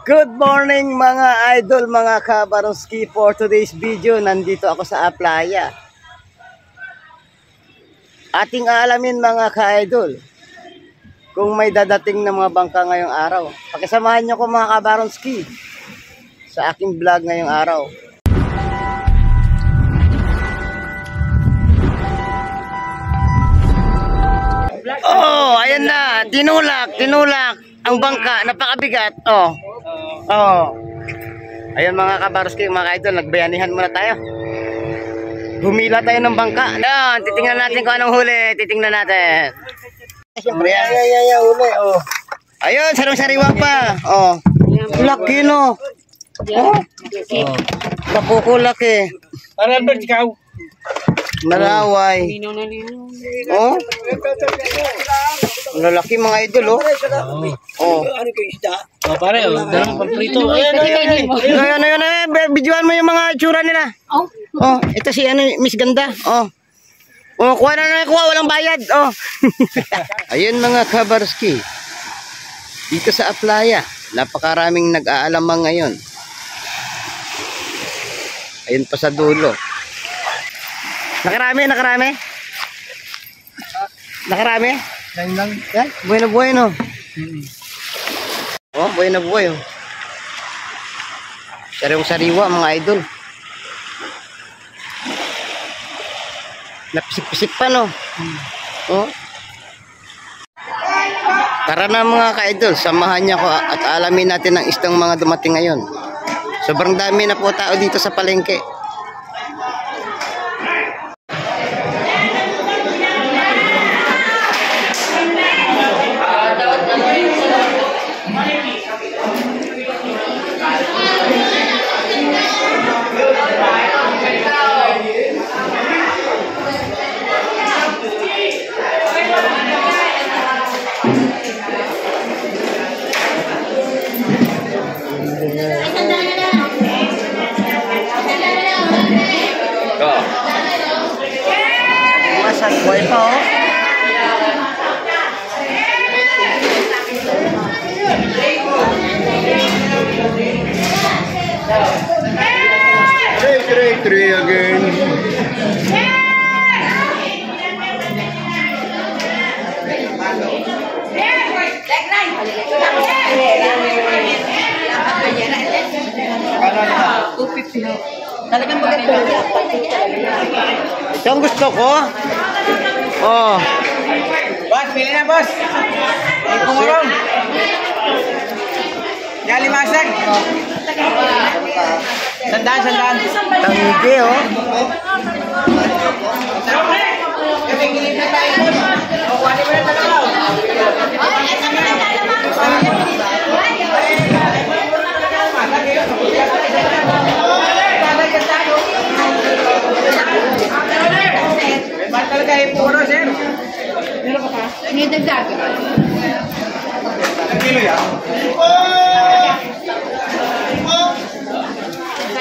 Good morning mga idol, mga kabaronski. For today's video, nandito ako sa playa. Ating aalamin mga ka-idol kung may dadating na mga bangka ngayong araw. Pakisamahan nyo ko mga kabaronski sa aking vlog ngayong araw. Oh, ayan na, tinulak ang bangka, napakabigat. Ayan mga kabaronski, mga idol, nagbayanihan muna tayo. Humila tayo ng bangka. Ayan, titingnan natin kung anong huli. Titingnan natin. Siyempre yan. Huli. Ayun, sarong-sariwa pa. Laki no. Nakukulaki. Para ba ikaw? Malaway. Lalaki mga idol. Ano kayo isda? Pare, dalang pagprito. Ayan. Videoan mo yung mga itsura nila. Ito si Miss Ganda. Kuha na kuha, walang bayad. Ayun mga kabarski. Dito sa playa, napakaraming nag-aalamang ngayon. Ayun pa sa dulo. Nakarami? Lang. Yan, buhay na buhay no. Buhay na buhay. Sariwa mga idol. Napisik-pisik pa no. Tara na mga ka-idol, samahan niyo ko at alamin natin ang isdang mga dumating ngayon. Sobrang dami na po tao dito sa palengke. Masag boy pa Three again. Talagang maganda. Ito ang gusto ko. Boss, pili na boss. May pungurong. Yalimasag. Sandaan. Tanggi Kapingilin na tayo boss. Kuhanin mo na talaga. Ba't talaga puro, sir? Meron pa ka? May dagdag. Ang kilo yan?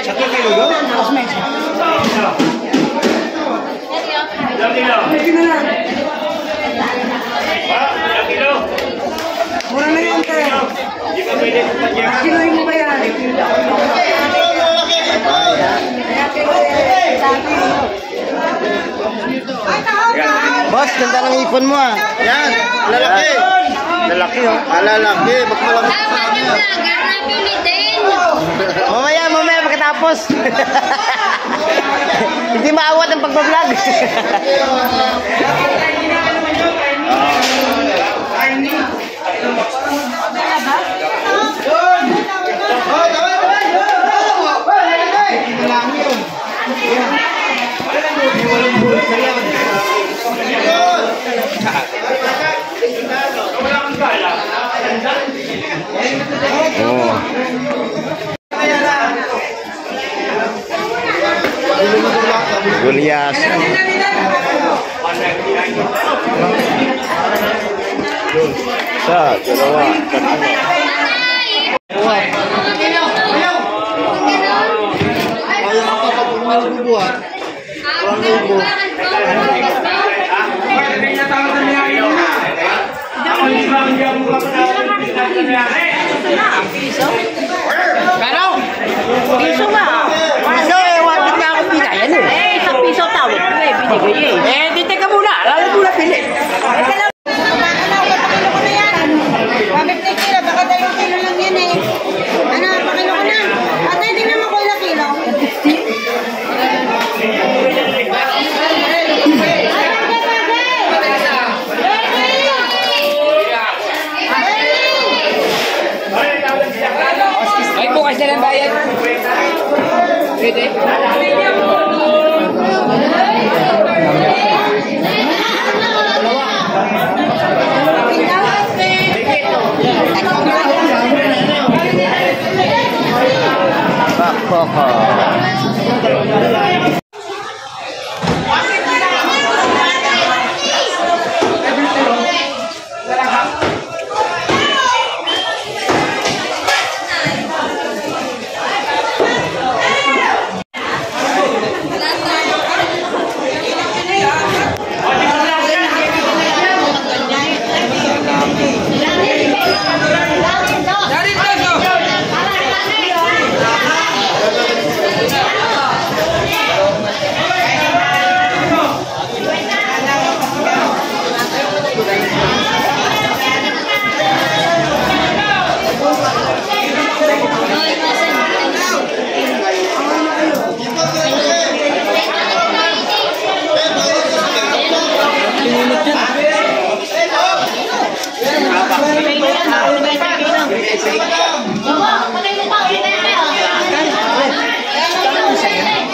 Sa kilo yun? Mas may isa. Mura na yan kayo. Kiloy mo ba yan? Boss, ganda ng ipon mo Yan, lalaki. Lalaki lalaki. Bak malamit sa kanya. Mamaya pagkatapos. Hindi maawat ang pagbablog. Gulyasan. Sa dalawa. Piso? Kasi na bayad. Pwede. Bakoko.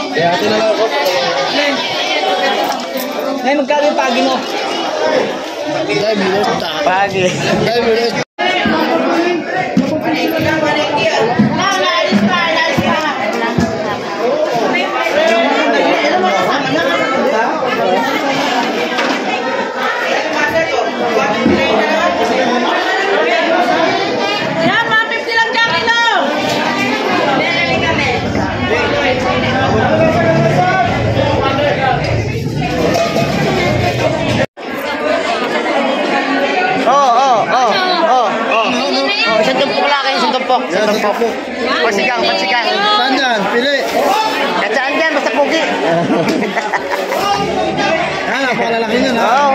Kaya ito na lang ako. Ngayon, magkano yung pagi mo? Pagi. Yan, 150 lang dyan kilo. Isang tumpok lang kayo, isang tumpok. Pansigang. Saan dyan? Pili. At saan dyan? Basta pugi. Napakalaki nyo na. Oo.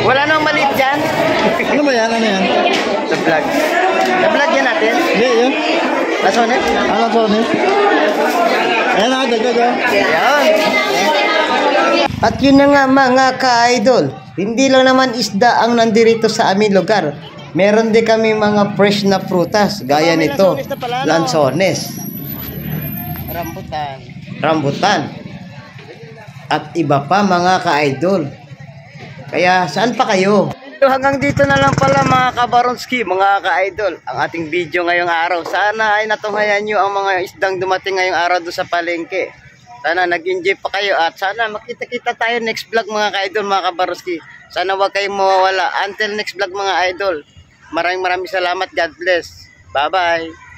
Wala nang maliit dyan. Ano ba yan? Ano yan? Sa vlog. Sa vlog yan natin. Hindi, yun. Lasonet? Ano to, ne? Ayan na, dagdag. Yan. At yun na nga mga ka-idol. Hindi lang naman isda ang nandirito sa aming lugar. Meron din kami mga fresh na prutas. Gaya nito. Lansones. Rambutan. At iba pa mga ka-idol. Kaya saan pa kayo? Hanggang dito na lang pala mga kabaronski, mga ka-idol, ang ating video ngayong araw. Sana ay natunghayan nyo ang mga isdang dumating ngayong araw doon sa palengke. Sana nag-enjoy pa kayo at sana makita-kita tayo next vlog mga ka-idol, mga kabaronski. Sana huwag kayong mawawala. Until next vlog mga idol. Maraming salamat. God bless. Bye-bye.